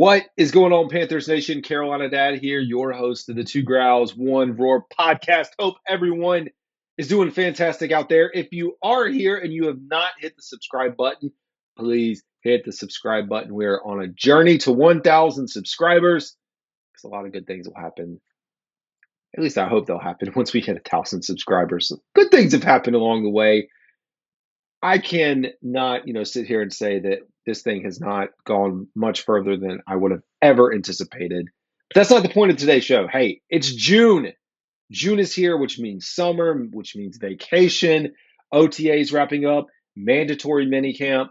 What is going on, Panthers Nation? Carolina Dad here, your host of the Two Growls, One Roar podcast. Hope everyone is doing fantastic out there. If you are here and you have not hit the subscribe button, please hit the subscribe button. We're on a journey to 1,000 subscribers because a lot of good things will happen. At least I hope they'll happen once we hit 1,000 subscribers. So good things have happened along the way. I can not, sit here and say that this thing has not gone much further than I would have ever anticipated. But that's not the point of today's show. Hey, it's June. June is here, which means summer, which means vacation, OTAs wrapping up, mandatory minicamp,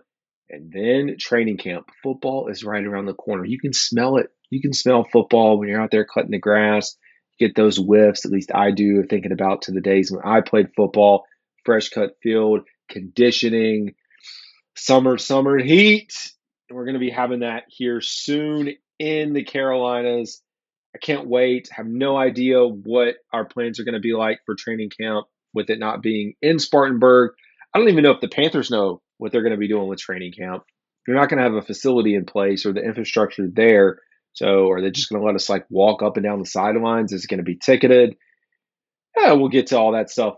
and then training camp. Football is right around the corner. You can smell it. You can smell football when you're out there cutting the grass. You get those whiffs, at least I do, thinking about to the days when I played football, fresh cut field, conditioning, summer heat. And we're going to be having that here soon in the Carolinas. I can't wait. Have no idea what our plans are going to be like for training camp with it not being in Spartanburg. I don't even know if the Panthers know what they're going to be doing with training camp. They're not going to have a facility in place or the infrastructure there. So are they just going to let us walk up and down the sidelines? Is it going to be ticketed? Yeah, we'll get to all that stuff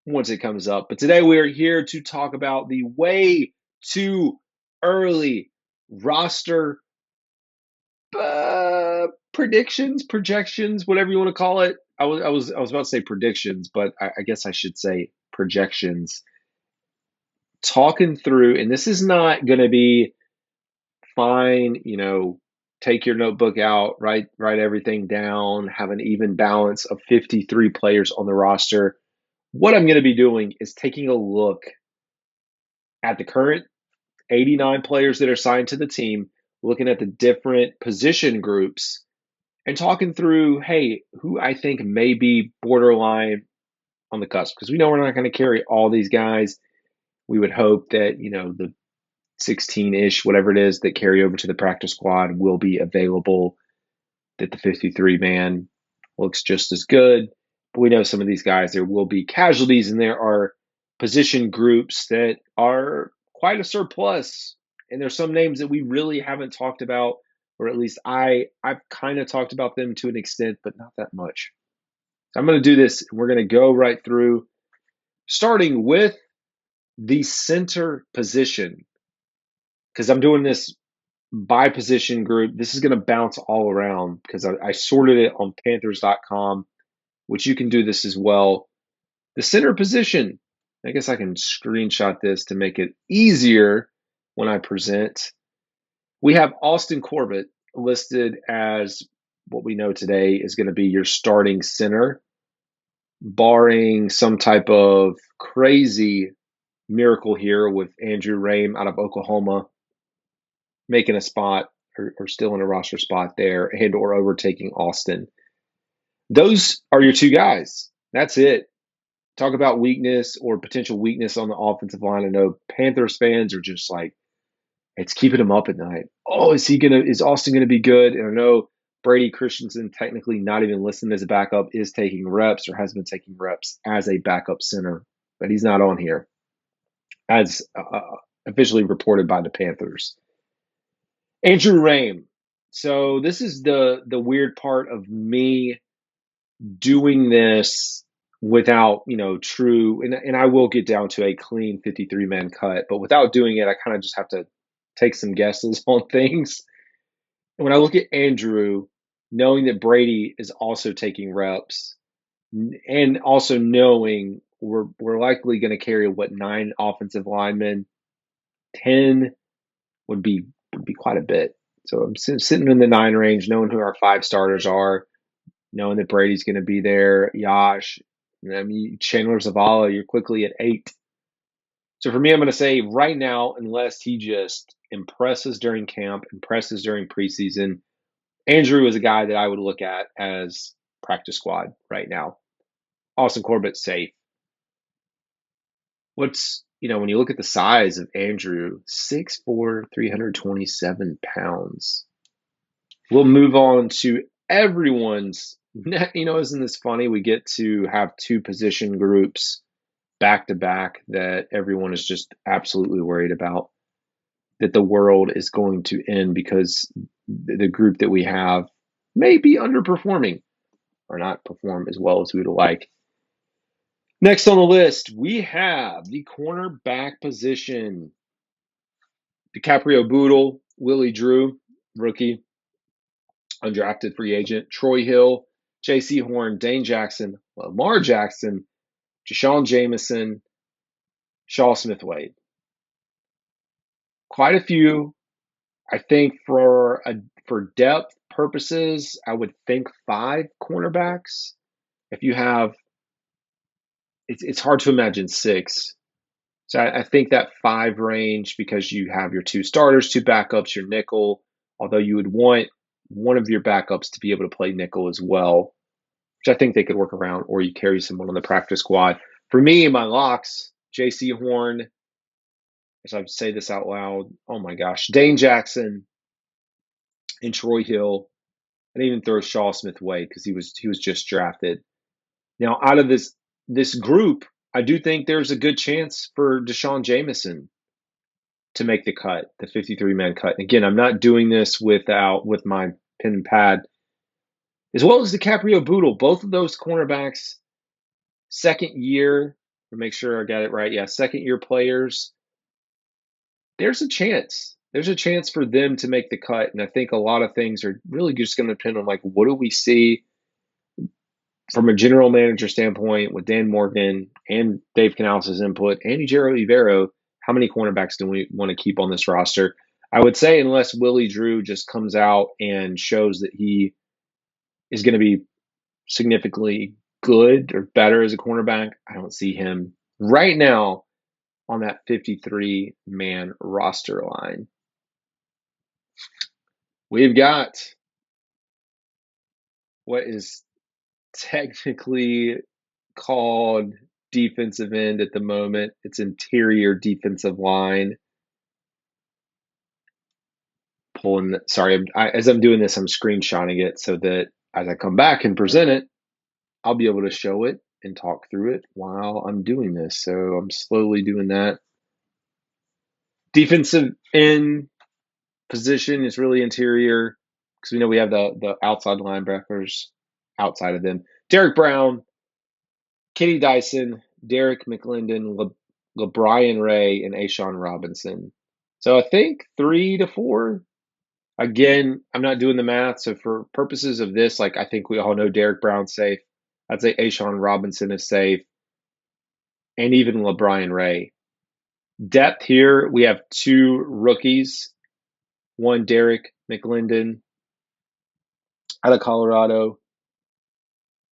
once it comes up. But today we are here to talk about the way too early roster predictions, projections, whatever you want to call it. I was about to say predictions, but I guess I should say projections. Talking through, and this is not going to be fine. Take your notebook out, write everything down, have an even balance of 53 players on the roster. What I'm going to be doing is taking a look at the current 89 players that are signed to the team, looking at the different position groups, and talking through, hey, who I think may be borderline on the cusp. Because we know we're not going to carry all these guys. We would hope that, the 16-ish, whatever it is, that carry over to the practice squad will be available, that the 53-man looks just as good. But we know some of these guys, there will be casualties, and there are position groups that are quite a surplus. And there's some names that we really haven't talked about, or at least I've kind of talked about them to an extent, but not that much. So I'm going to do this. We're going to go right through, starting with the center position, because I'm doing this by position group. This is going to bounce all around because I sorted it on Panthers.com, which you can do this as well. The center position, I guess I can screenshot this to make it easier when I present. We have Austin Corbett listed as what we know today is going to be your starting center, barring some type of crazy miracle here with Andrew Rame out of Oklahoma making a spot or still in a roster spot there and or overtaking Austin. Those are your two guys. That's it. Talk about weakness or potential weakness on the offensive line. I know Panthers fans are just it's keeping him up at night. Oh, is Austin gonna be good? And I know Brady Christensen, technically not even listed as a backup, is taking reps or has been taking reps as a backup center, but he's not on here as officially reported by the Panthers. Andrew Rame. So this is the weird part of me doing this without, true, and I will get down to a clean 53-man cut, but without doing it, I kind of just have to take some guesses on things. And when I look at Andrew, knowing that Brady is also taking reps, and also knowing we're likely going to carry 9 offensive linemen, 10 would be quite a bit. So I'm sitting in the 9 range, knowing who our 5 starters are, knowing that Brady's going to be there, Yash, Chandler Zavala, you're quickly at 8. So for me, I'm going to say right now, unless he just impresses during camp, impresses during preseason, Andrew is a guy that I would look at as practice squad right now. Austin Corbett's safe. When you look at the size of Andrew, 6'4", 327 pounds. We'll move on to everyone's, isn't this funny? We get to have 2 position groups back to back that everyone is just absolutely worried about, that the world is going to end because the group that we have may be underperforming or not perform as well as we would like. Next on the list, we have the cornerback position. DiCaprio Boodle, Willie Drew, rookie, undrafted free agent, Troy Hill, J.C. Horn, Dane Jackson, Lamar Jackson, Deshaun Jameson, Shaw Smith-Wade. Quite a few. I think for depth purposes, I would think 5 cornerbacks. If you have, it's hard to imagine 6. So I think that 5 range, because you have your 2 starters, 2 backups, your nickel, although you would want one of your backups to be able to play nickel as well, which I think they could work around, or you carry someone on the practice squad. For me, my locks, J.C. Horn, as I say this out loud, oh my gosh, Dane Jackson and Troy Hill, and even throw Shaw Smith-Wade because he was just drafted. Now, out of this group, I do think there's a good chance for Deshaun Jameson to make the cut, the 53-man cut. And again, I'm not doing this with my pen and pad, as well as DiCaprio Boodle. Both of those cornerbacks, second year, to make sure I got it right. Yeah, second year players. There's a chance. There's a chance for them to make the cut. And I think a lot of things are really just going to depend on, like, what do we see from a general manager standpoint with Dan Morgan and Dave Canales' input and Ejiro Evero. How many cornerbacks do we want to keep on this roster? I would say unless Willie Drew just comes out and shows that he is going to be significantly good or better as a cornerback, I don't see him right now on that 53-man roster line. We've got what is technically called defensive end at the moment. It's interior defensive line. As I'm doing this, I'm screenshotting it so that as I come back and present it, I'll be able to show it and talk through it while I'm doing this. So I'm slowly doing that. Defensive end position is really interior because we know we have the outside linebackers outside of them. Derek Brown, Kenny Dyson, Derek McLendon, LeBrian Ray, and Ashawn Robinson. So I think 3 to 4. Again, I'm not doing the math. So for purposes of this, like, I think we all know Derek Brown's safe. I'd say Ashawn Robinson is safe. And even LeBrian Ray. Depth here, we have 2 rookies. One, Derek McLendon out of Colorado,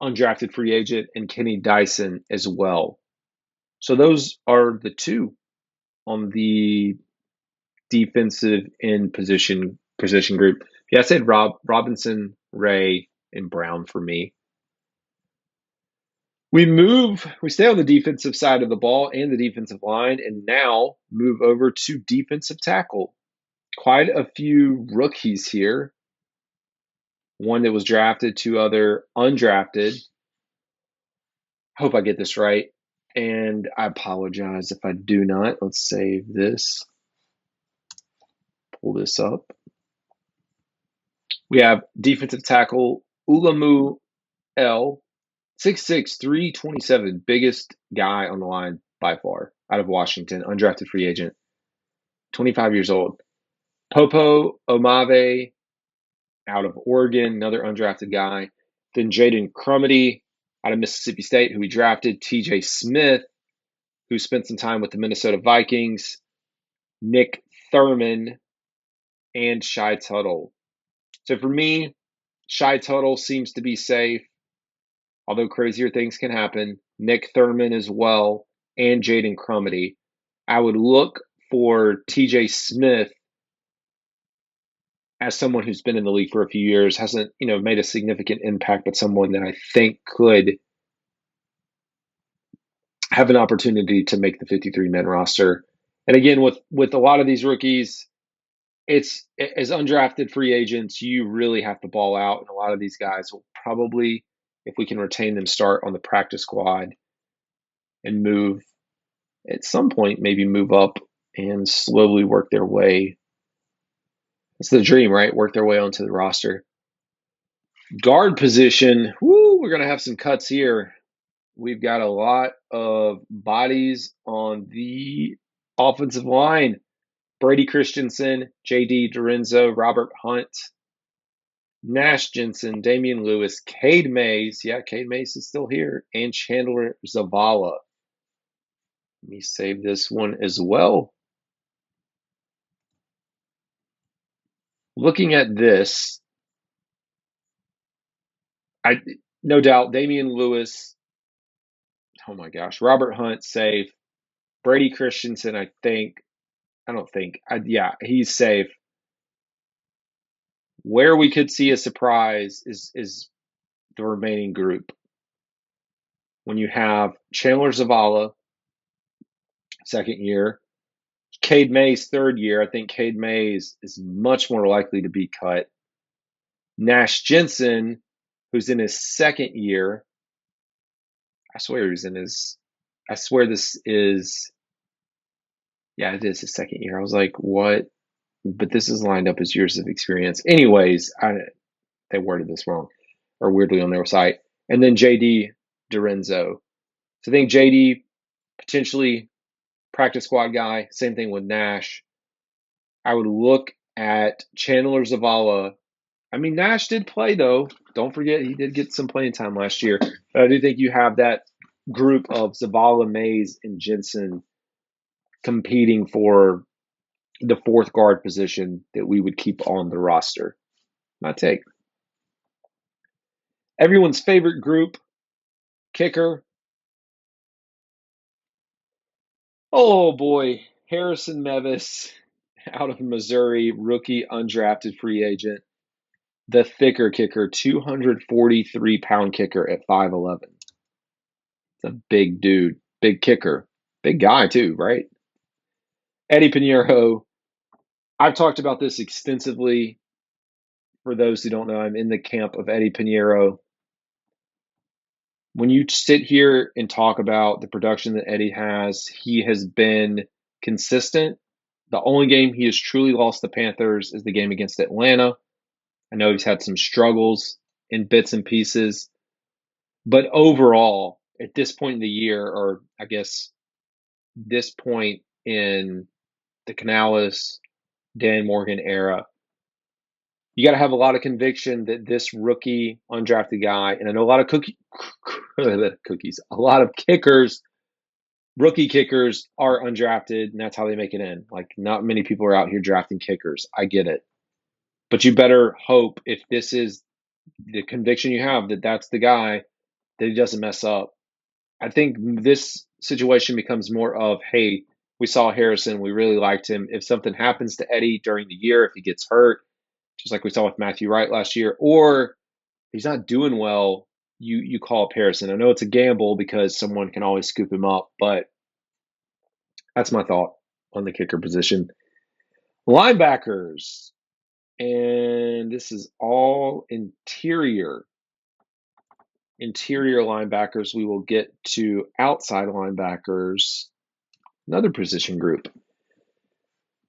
undrafted free agent, and Kenny Dyson as well. So those are the 2 on the defensive end position group. Yeah, I said Robinson, Ray, and Brown for me. We stay on the defensive side of the ball and the defensive line, and now move over to defensive tackle. Quite a few rookies here. One that was drafted, 2 other undrafted. Hope I get this right. And I apologize if I do not. Let's save this. Pull this up. We have defensive tackle Ulamu L, 6'6", 327, biggest guy on the line by far, out of Washington, undrafted free agent, 25 years old. Popo Omave, out of Oregon, another undrafted guy. Then Jaden Crumedy, out of Mississippi State, who we drafted. TJ Smith, who spent some time with the Minnesota Vikings. Nick Thurman, and Shy Tuttle. So for me, Shy Tuttle seems to be safe, although crazier things can happen. Nick Thurman as well, and Jaden Crumedy. I would look for TJ Smith as someone who's been in the league for a few years, hasn't made a significant impact, but someone that I think could have an opportunity to make the 53-man roster. And again, with a lot of these rookies, it's as undrafted free agents, you really have to ball out. And a lot of these guys will probably, if we can retain them, start on the practice squad and move at some point, maybe move up and slowly work their way It's the dream, right? Work their way onto the roster. Guard position, whoo, we're going to have some cuts here. We've got a lot of bodies on the offensive line. Brady Christensen, J.D. Dorenzo, Robert Hunt, Nash Jensen, Damian Lewis, Cade Mays. Yeah, Cade Mays is still here. And Chandler Zavala. Let me save this one as well. Looking at this, no doubt Damian Lewis, oh my gosh, Robert Hunt safe. Brady Christensen, yeah, he's safe. Where we could see a surprise is the remaining group. When you have Chandler Zavala, second year, Cade Mays, third year, I think Cade Mays is much more likely to be cut. Nash Jensen, who's in his second year, I swear this is, yeah, it is his second year. I was like, what? But this is lined up as years of experience. Anyways, they worded this wrong or weirdly on their site. And then JD Dorenzo. So I think JD potentially practice squad guy. Same thing with Nash. I would look at Chandler Zavala. I mean, Nash did play though. Don't forget he did get some playing time last year. But I do think you have that group of Zavala, Mays, and Jensen competing for the fourth guard position that we would keep on the roster. My take. Everyone's favorite group, kicker. Oh boy, Harrison Mevis out of Missouri, rookie, undrafted free agent. The thicker kicker, 243-pound kicker at 5'11". It's a big dude, big kicker, big guy too, right? Eddie Pinheiro. I've talked about this extensively. For those who don't know, I'm in the camp of Eddie Pinheiro. When you sit here and talk about the production that Eddie has, he has been consistent. The only game he has truly lost the Panthers is the game against Atlanta. I know he's had some struggles in bits and pieces, but overall, at this point in the year, or I guess this point in the Canales, Dan Morgan era, you got to have a lot of conviction that this rookie undrafted guy, and I know a lot of cookies, a lot of kickers, rookie kickers are undrafted, and that's how they make it in. Like, not many people are out here drafting kickers. I get it. But you better hope, if this is the conviction you have that that's the guy, that he doesn't mess up. I think this situation becomes more of, hey, we saw Harrison, we really liked him. If something happens to Eddie during the year, if he gets hurt, just like we saw with Matthew Wright last year, or he's not doing well, you call up Harrison. I know it's a gamble because someone can always scoop him up, but that's my thought on the kicker position. Linebackers, and this is all interior linebackers. We will get to outside linebackers, another position group.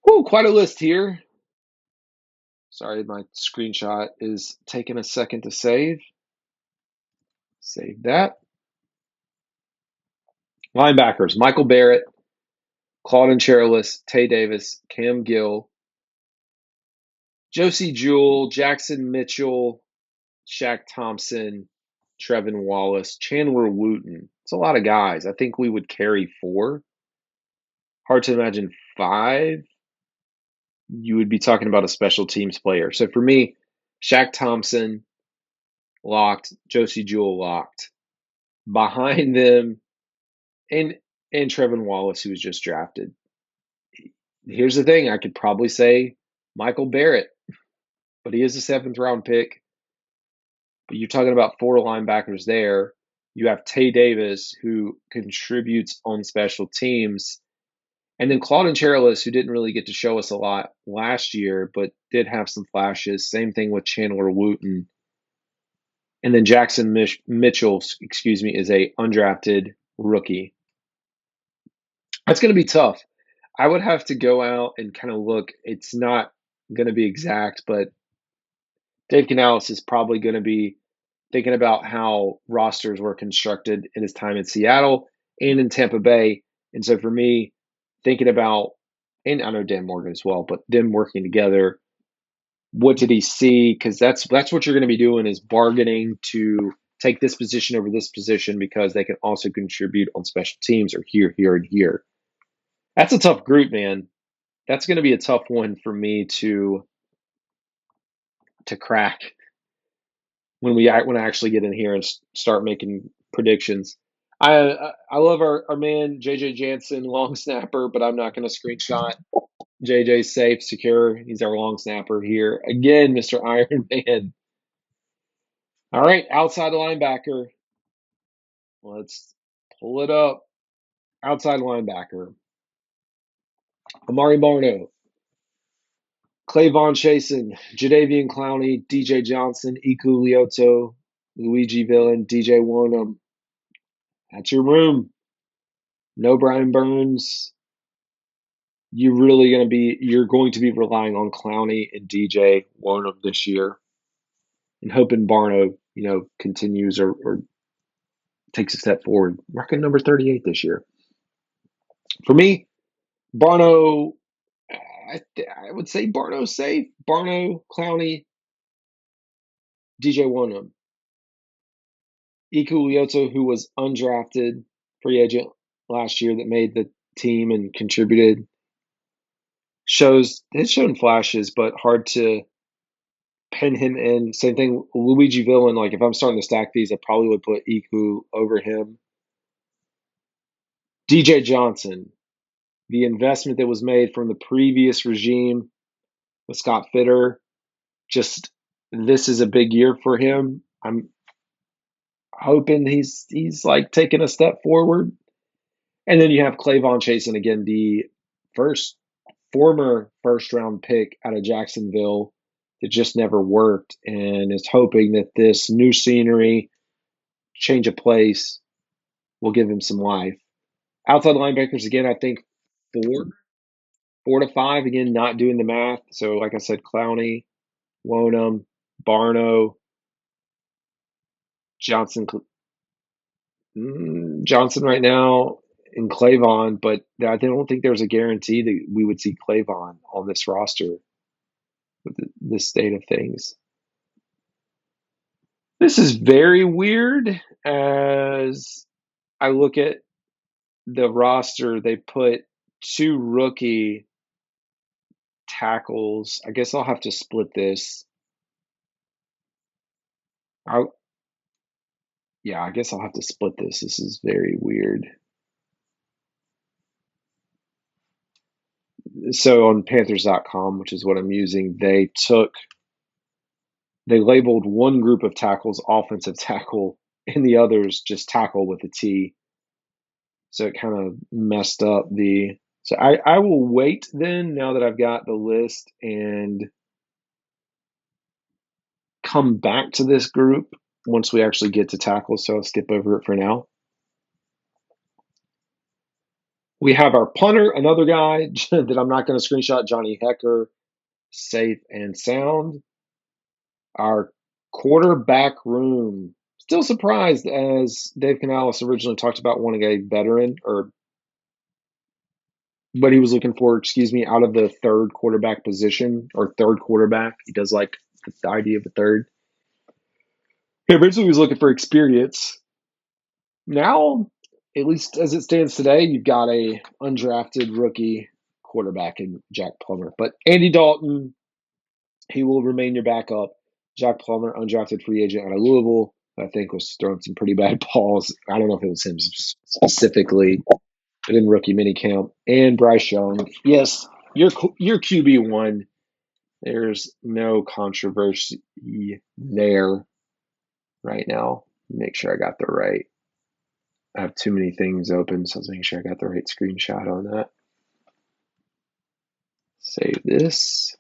Oh, quite a list here. Sorry, my screenshot is taking a second to save. Save that. Linebackers, Michael Barrett, Claudin Cherilus, Tay Davis, Cam Gill, Josie Jewell, Jackson Mitchell, Shaq Thompson, Trevin Wallace, Chandler Wooten. It's a lot of guys. I think we would carry 4. Hard to imagine 5. You would be talking about a special teams player. So for me, Shaq Thompson locked, Josie Jewell locked. Behind them, and Trevin Wallace, who was just drafted. Here's the thing, I could probably say Michael Barrett, but he is a 7th round pick. But you're talking about 4 linebackers there. You have Tay Davis, who contributes on special teams. And then Claudin Cherilus, who didn't really get to show us a lot last year, but did have some flashes. Same thing with Chandler Wooten. And then Jackson Mitchell, is a undrafted rookie. That's going to be tough. I would have to go out and kind of look. It's not going to be exact, but Dave Canales is probably going to be thinking about how rosters were constructed in his time in Seattle and in Tampa Bay. And so for me, thinking about, and I know Dan Morgan as well, but them working together, what did he see? Because that's what you're going to be doing is bargaining to take this position over this position because they can also contribute on special teams or here, here, and here. That's a tough group, man. That's going to be a tough one for me to crack when I actually get in here and start making predictions. I love our man JJ Jansen, long snapper, but I'm not going to screenshot. JJ's safe, secure. He's our long snapper here again, Mr. Iron Man. All right, outside linebacker. Let's pull it up. Outside linebacker. Amari Barno, Clayvon Chasen, Jadavian Clowney, DJ Johnson, Iku Lyoto, Luigi Villain, DJ Wonham. That's your room. No Brian Burns. You're going to be relying on Clowney and DJ Wonham this year, and hoping Barno, continues or takes a step forward. Rocking number 38 this year. For me, Barno, I would say Barno's safe. Barno, Clowney, DJ Wonham. Iku Lyoto, who was undrafted free agent last year that made the team and contributed, has shown flashes, but hard to pin him in. Same thing, Luigi Villain. Like if I'm starting to stack these, I probably would put Iku over him. DJ Johnson, the investment that was made from the previous regime with Scott Fitter, just this is a big year for him. I'm hoping he's like taking a step forward. And then you have Clayvon Chasen again, the former first round pick out of Jacksonville that just never worked, and is hoping that this new scenery, change of place, will give him some life. Outside linebackers, again, I think four to five, again, not doing the math. So, like I said, Clowney, Wonham, Barno, Johnson, Johnson right now, and Clayvon, but I don't think there's a guarantee that we would see Clayvon on this roster with this state of things. This is very weird as I look at the roster. They put two rookie tackles. I guess I'll have to split this. I guess I'll have to split this. This is very weird. So on Panthers.com, which is what I'm using, they labeled one group of tackles offensive tackle and the others just tackle with a T. So it kind of messed up so I will wait then, now that I've got the list, and come back to this group once we actually get to tackle. So I'll skip over it for now. We have our punter, another guy that I'm not going to screenshot, Johnny Hecker, safe and sound. Our quarterback room, still surprised as Dave Canales originally talked about wanting a veteran, or what he was looking for, out of the third quarterback position, or third quarterback. He does like the idea of a third. He originally was looking for experience. Now, at least as it stands today, you've got a undrafted rookie quarterback in Jack Plummer. But Andy Dalton, he will remain your backup. Jack Plummer, undrafted free agent out of Louisville, I think was throwing some pretty bad balls. I don't know if it was him specifically, but in rookie minicamp. And Bryce Young, yes, your QB1. There's no controversy there right now. Make sure I got the right. I have too many things open, so I was making sure I got the right screenshot on that. Save this.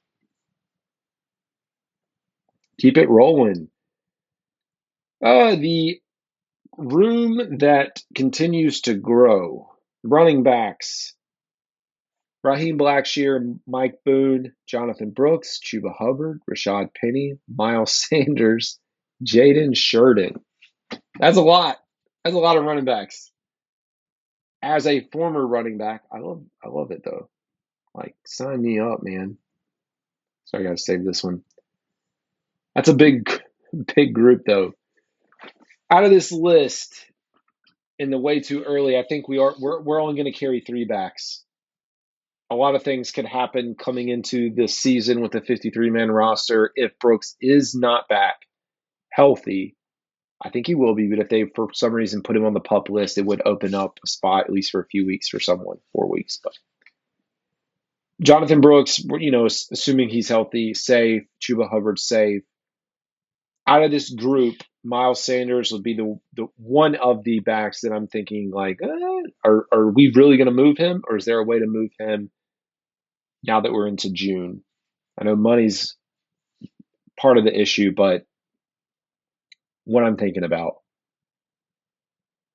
Keep it rolling. The room that continues to grow. Running backs. Raheem Blackshear, Mike Boone, Jonathan Brooks, Chuba Hubbard, Rashad Penny, Miles Sanders, Jaden Sheridan. That's a lot. That's a lot of running backs. As a former running back, I love it though. Like, sign me up, man. So I gotta save this one. That's a big group though. Out of this list, in the way too early, I think we're only going to carry three backs. A lot of things could happen coming into this season with a 53-man roster. If Brooks is not back healthy, I think he will be, but if they for some reason put him on the pup list, it would open up a spot at least for a few weeks for someone, 4 weeks. But Jonathan Brooks, assuming he's healthy, safe. Chuba Hubbard, safe. Out of this group, Miles Sanders would be the one of the backs that I'm thinking like, are we really going to move him, or is there a way to move him now that we're into June? I know money's part of the issue, but what I'm thinking about.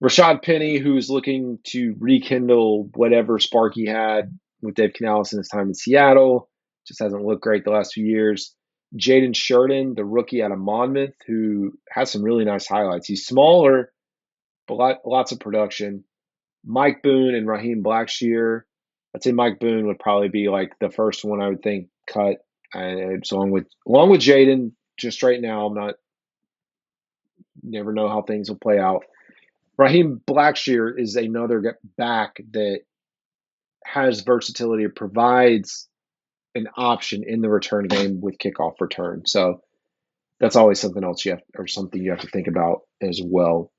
Rashad Penny, who's looking to rekindle whatever spark he had with Dave Canales in his time in Seattle, just hasn't looked great the last few years. Jaden Sheridan, the rookie out of Monmouth, who has some really nice highlights. He's smaller, but lots of production. Mike Boone and Raheem Blackshear. I'd say Mike Boone would probably be like the first one I would think cut. And so along with Jaden, just right now, I'm not never know how things will play out. Raheem Blackshear is another back that has versatility, provides an option in the return game with kickoff return. So that's always something else something you have to think about as well.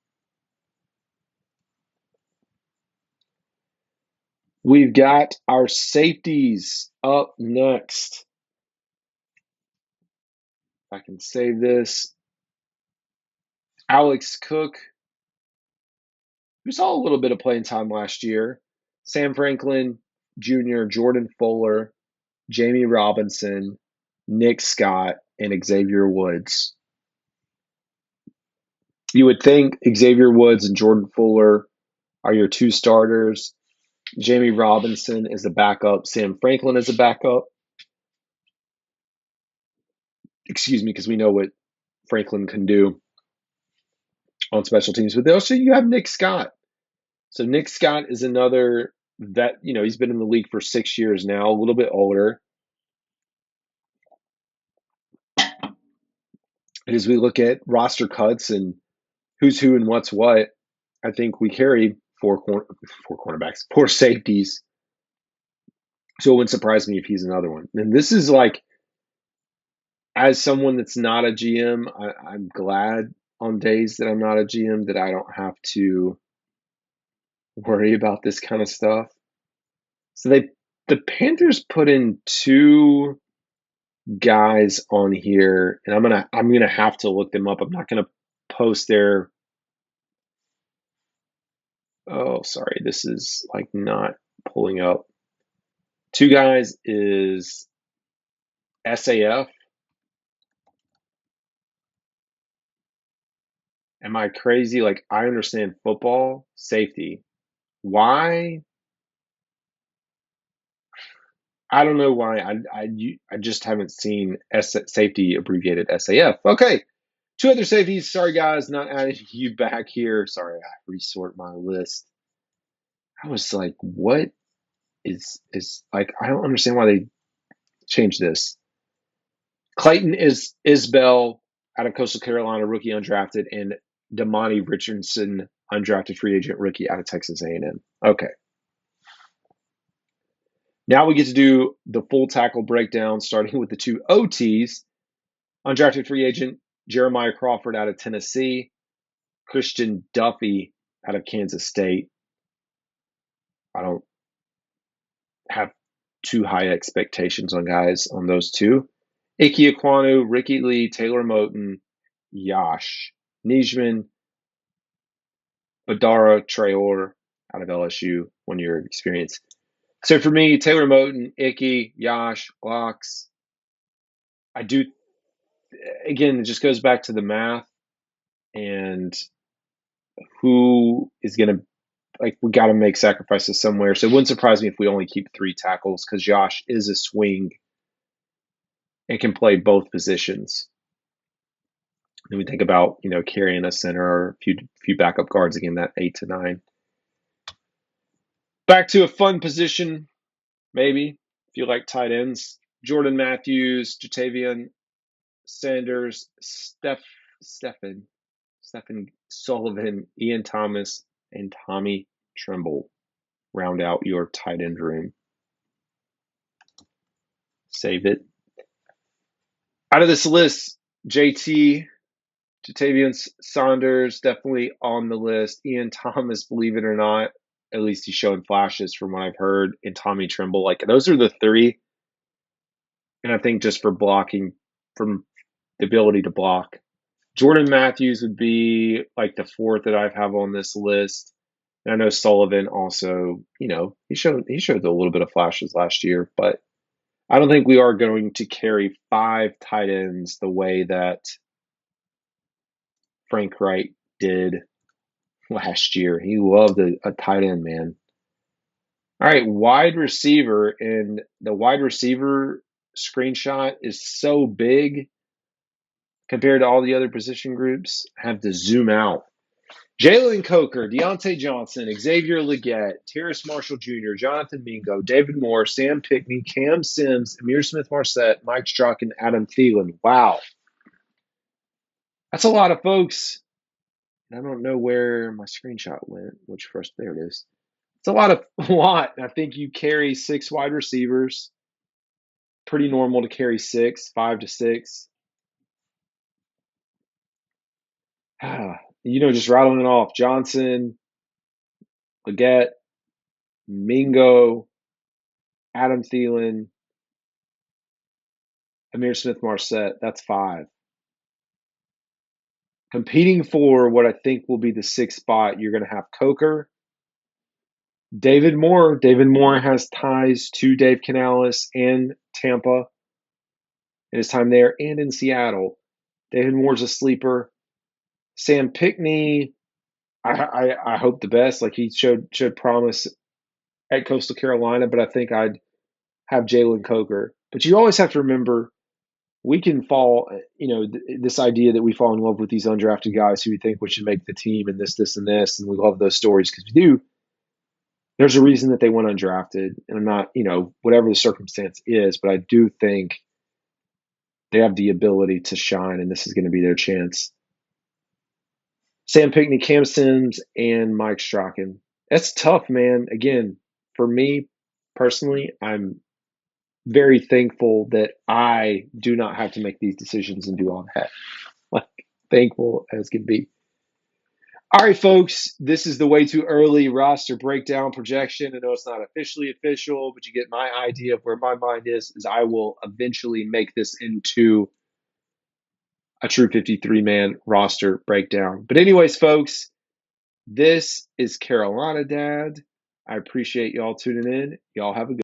We've got our safeties up next. I can save this. Alex Cook, who saw a little bit of playing time last year. Sam Franklin Jr., Jordan Fuller, Jamie Robinson, Nick Scott, and Xavier Woods. You would think Xavier Woods and Jordan Fuller are your two starters. Jamie Robinson is a backup. Sam Franklin is a backup. Excuse me, because we know what Franklin can do on special teams. But also you have Nick Scott. So Nick Scott is another vet. He's been in the league for 6 years now, a little bit older. And as we look at roster cuts and who's who and what's what, I think we carry four cornerbacks, four safeties. So it wouldn't surprise me if he's another one. And this is like, as someone that's not a GM, I'm glad on days that I'm not a GM that I don't have to worry about this kind of stuff. So the Panthers put in two guys on here, and I'm gonna have to look them up. I'm not gonna post their. Oh, sorry, this is like not pulling up. Two guys is SAF. Am I crazy? Like, I understand football safety. Why? I don't know why. I just haven't seen safety abbreviated SAF. Okay, two other safeties. Sorry, guys, not adding you back here. Sorry, I resort my list. I was like, what is like? I don't understand why they changed this. Clayton is Isbell out of Coastal Carolina, rookie undrafted, and Damani Richardson, undrafted free agent rookie out of Texas A&M. Okay. Now we get to do the full tackle breakdown, starting with the two OTs. Undrafted free agent Jeremiah Crawford out of Tennessee, Christian Duffy out of Kansas State. I don't have too high expectations on guys on those two. Ike Ekwonu, Ricky Lee, Taylor Moton, Yash Nijman, Badara Traore out of LSU, 1 year of experience. So for me, Taylor Moton, Icky, Yash, Locks. I do, again, it just goes back to the math and who is going to, like we got to make sacrifices somewhere. So it wouldn't surprise me if we only keep 3 tackles because Josh is a swing and can play both positions. Then we think about carrying a center or a few backup guards again, that 8 to 9. Back to a fun position, maybe if you like tight ends. Jordan Matthews, Jatavian Sanders, Stephen Sullivan, Ian Thomas, and Tommy Tremble round out your tight end room. Save it. Out of this list, JT, Jatavian Saunders, definitely on the list. Ian Thomas, believe it or not, at least he's showing flashes from what I've heard. And Tommy Tremble, like those are the 3. And I think just for blocking, from the ability to block, Jordan Matthews would be like the 4th that I have on this list. And I know Sullivan also, he showed a little bit of flashes last year, but I don't think we are going to carry 5 tight ends the way that Frank Wright did last year. He loved a tight end, man. All right, wide receiver, and the wide receiver screenshot is so big compared to all the other position groups. I have to zoom out. Jalen Coker, Deontay Johnson, Xavier Legette, Terrace Marshall Jr., Jonathan Mingo, David Moore, Sam Pickney, Cam Sims, Amir Smith-Marset, Mike Strzok, and Adam Thielen. Wow. That's a lot of folks. I don't know where my screenshot went, which first, there it is. It's a lot. I think you carry 6 wide receivers. Pretty normal to carry 6, 5 to 6. Just rattling it off. Johnson, Legette, Mingo, Adam Thielen, Amir Smith-Marset. That's 5. Competing for what I think will be the 6th spot, you're going to have Coker, David Moore. David Moore has ties to Dave Canales and Tampa in his time there and in Seattle. David Moore's a sleeper. Sam Pickney, I hope the best. Like he showed promise at Coastal Carolina, but I think I'd have Jalen Coker. But you always have to remember, we can fall, this idea that we fall in love with these undrafted guys who we think we should make the team and this, and this, and we love those stories because we do. There's a reason that they went undrafted, and I'm not, whatever the circumstance is, but I do think they have the ability to shine, and this is going to be their chance. Sam Pickney, Cam Sims, and Mike Strachan. That's tough, man. Again, for me personally, I'm very thankful that I do not have to make these decisions and do all that. Like, thankful as can be. All right, folks, this is the way too early roster breakdown projection. I know it's not officially official, but you get my idea of where my mind is I will eventually make this into a true 53-man roster breakdown. But anyways, folks, this is Carolina Dad. I appreciate y'all tuning in. Y'all have a good